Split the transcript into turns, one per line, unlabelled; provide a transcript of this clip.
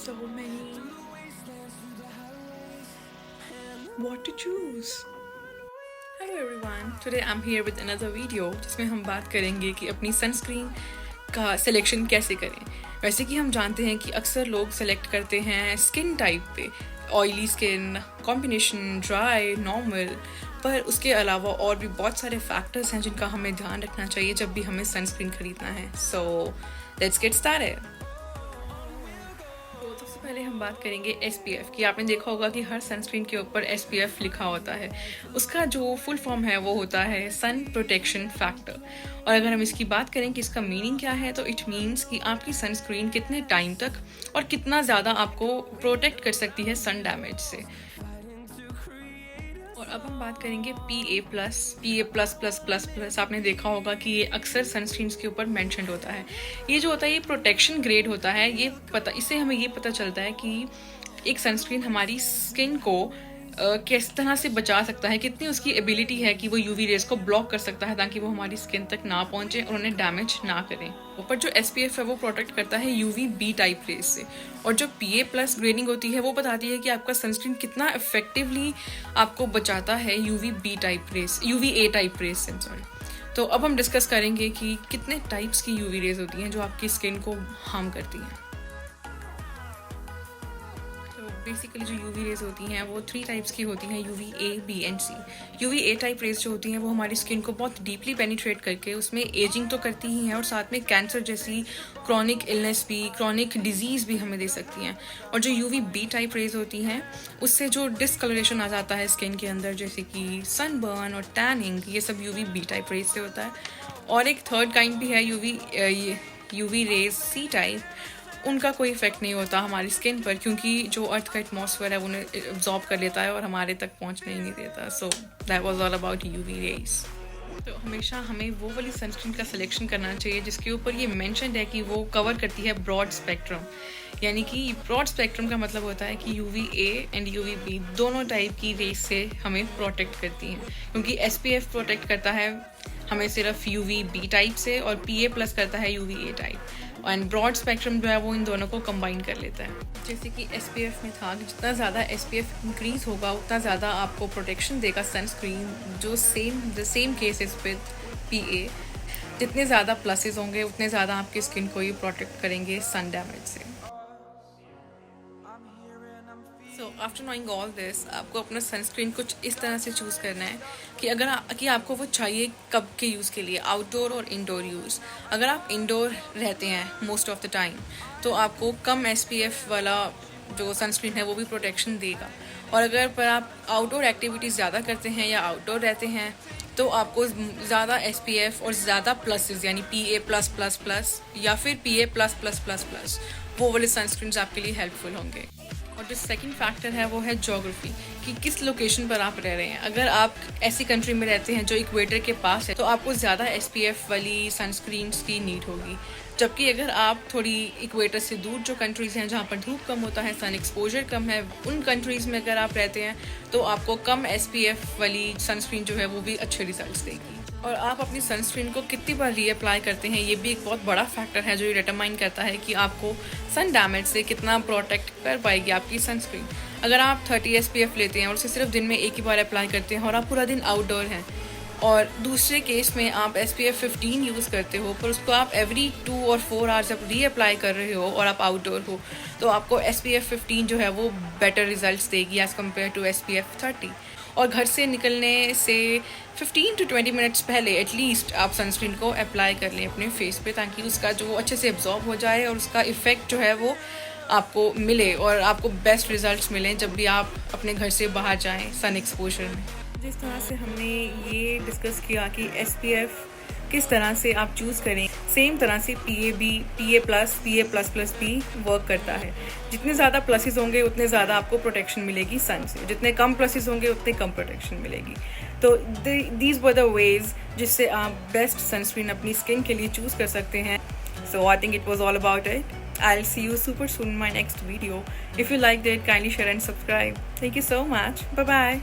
So many. What to choose? Hello everyone. Today I'm here with another video जिसमें हम बात करेंगे कि अपनी सनस्क्रीन का सिलेक्शन कैसे करें। वैसे कि हम जानते हैं कि अक्सर लोग सेलेक्ट करते हैं स्किन टाइप पे, oily skin, combination, dry, normal, पर उसके अलावा और भी बहुत सारे फैक्टर्स हैं जिनका हमें ध्यान रखना चाहिए जब भी हमें सनस्क्रीन खरीदना है। So let's get started. तो सबसे पहले हम बात करेंगे SPF की। आपने देखा होगा कि हर सनस्क्रीन के ऊपर SPF लिखा होता है। उसका जो फुल फॉर्म है वो होता है सन प्रोटेक्शन फैक्टर। और अगर हम इसकी बात करें कि इसका मीनिंग क्या है, तो इट मीन्स कि आपकी सनस्क्रीन कितने टाइम तक और कितना ज़्यादा आपको प्रोटेक्ट कर सकती है सन डैमेज से। और अब हम बात करेंगे PA+, आपने देखा होगा कि ये अक्सर सनस्क्रीन्स के ऊपर मेंशन्ड होता है। ये जो होता है ये प्रोटेक्शन ग्रेड होता है। इससे हमें ये पता चलता है कि एक सनस्क्रीन हमारी स्किन को किस तरह से बचा सकता है, कितनी उसकी एबिलिटी है कि वो यूवी रेज को ब्लॉक कर सकता है ताकि वो हमारी स्किन तक ना पहुंचे और उन्हें डैमेज ना करें। ऊपर जो SPF है वो प्रोटेक्ट करता है UVB टाइप रेज से, और जो PA+ ग्रेडिंग होती है वो बताती है कि आपका सनस्क्रीन कितना इफेक्टिवली आपको बचाता है UVA टाइप रेज से। तो अब हम डिस्कस करेंगे कि कितने टाइप्स की UV रेज होती हैं जो आपकी स्किन को हार्म करती हैं। बेसिकली जो UV रेज होती हैं वो 3 टाइप्स की होती हैं, UVA, B and C। UVA type rays जो होती हैं वो हमारी स्किन को बहुत डीपली पेनिट्रेट करके उसमें एजिंग तो करती ही हैं और साथ में कैंसर जैसी क्रॉनिक इलनेस भी, क्रॉनिक डिजीज़ भी हमें दे सकती हैं। और जो UVB टाइप रेज होती हैं उससे जो डिसकलरेशन आ जाता है स्किन के अंदर, जैसे कि सनबर्न और टैनिंग, ये सब UVB टाइप रेज से होता है। और एक थर्ड काइंड भी है UV रेज C टाइप। उनका कोई इफेक्ट नहीं होता हमारी स्किन पर, क्योंकि जो अर्थ का एटमॉस्फेयर है उन्हें एब्जॉर्ब कर लेता है और हमारे तक पहुंचने ही नहीं देता। So that was all about UV rays. तो हमेशा हमें वो वाली सनस्क्रीन का सिलेक्शन करना चाहिए जिसके ऊपर ये मेंशन्ड है कि वो कवर करती है ब्रॉड स्पेक्ट्रम। यानी कि ब्रॉड स्पेक्ट्रम का मतलब होता है कि UVA एंड UVB दोनों टाइप की रेज से हमें प्रोटेक्ट करती हैं, क्योंकि SPF प्रोटेक्ट करता है हमें सिर्फ UVB टाइप से और PA+ करता है UVA type, and broad spectrum जो है वो इन दोनों को कंबाइन कर लेता है। जैसे कि SPF में था कि जितना ज़्यादा SPF इंक्रीज होगा उतना ज़्यादा आपको प्रोटेक्शन देगा सनस्क्रीन। जो the same cases with PA, जितने ज़्यादा प्लसेस होंगे उतने ज़्यादा आपकी स्किन को ये प्रोटेक्ट करेंगे सन डैमेज से। So after knowing all this, आपको अपना सनस्क्रीन कुछ इस तरह से चूज़ करना है कि आपको वो चाहिए कब के यूज़ के लिए, आउटडोर और इंडोर यूज़। अगर आप इंडोर रहते हैं मोस्ट ऑफ द टाइम तो आपको कम SPF वाला जो सनस्क्रीन है वो भी प्रोटेक्शन देगा। और अगर पर आप आउटडोर एक्टिविटीज़ ज़्यादा करते हैं या आउटडोर रहते हैं तो आपको ज़्यादा SPF और ज़्यादा प्लसेस यानी PA+++ या फिर PA++++ वो वाले सनस्क्रीन्स आपके लिए हेल्पफुल होंगे। और जो सेकंड फैक्टर है वो है ज्योग्राफी, कि किस लोकेशन पर आप रह रहे हैं। अगर आप ऐसी कंट्री में रहते हैं जो इक्वेटर के पास है तो आपको ज़्यादा SPF वाली सनस्क्रीन्स की नीड होगी, जबकि अगर आप थोड़ी इक्वेटर से दूर जो कंट्रीज़ हैं जहाँ पर धूप कम होता है, सन एक्सपोजर कम है, उन कंट्रीज़ में अगर आप रहते हैं तो आपको कम SPF वाली सनस्क्रीन जो है वो भी अच्छे रिजल्ट्स देगी। और आप अपनी सनस्क्रीन को कितनी बार रीअप्लाई करते हैं ये भी एक बहुत बड़ा फैक्टर है जो ये डिटरमाइन करता है कि आपको सन डैमेज से कितना प्रोटेक्ट कर पाएगी आपकी सनस्क्रीन। अगर आप 30 SPF लेते हैं और उसे सिर्फ दिन में एक ही बार अप्लाई करते हैं और आप पूरा दिन आउटडोर हैं, और दूसरे केस में आप SPF 15 यूज़ करते हो पर उसको आप एवरी 2 और 4 आवर्स जब रीअप्लाई कर रहे हो और आप आउटडोर हो, तो आपको SPF 15 जो है वो बेटर रिजल्ट्स देगी एज़ कम्पेयर टू SPF 30। और घर से निकलने से 15 to 20 मिनट्स पहले एटलीस्ट आप सनस्क्रीन को अप्लाई कर लें अपने फेस पे, ताकि उसका जो अच्छे से एब्जॉर्ब हो जाए और उसका इफ़ेक्ट जो है वो आपको मिले और आपको बेस्ट रिजल्ट्स मिलें जब भी आप अपने घर से बाहर जाएं सन एक्सपोजर में। जिस तरह से हमने ये डिस्कस किया कि SPF किस तरह से आप चूज़ करें, सेम तरह से PA+ भी वर्क करता है। जितने ज़्यादा प्लसेस होंगे उतने ज़्यादा आपको प्रोटेक्शन मिलेगी सन से, जितने कम प्लसेस होंगे उतने कम प्रोटेक्शन मिलेगी। तो दीज वर द वेज जिससे आप बेस्ट सनस्क्रीन अपनी स्किन के लिए चूज़ कर सकते हैं। So I think it was all about it. I'll see you super soon in my next video. If you liked it, kindly share and subscribe. Thank you so much. Bye bye.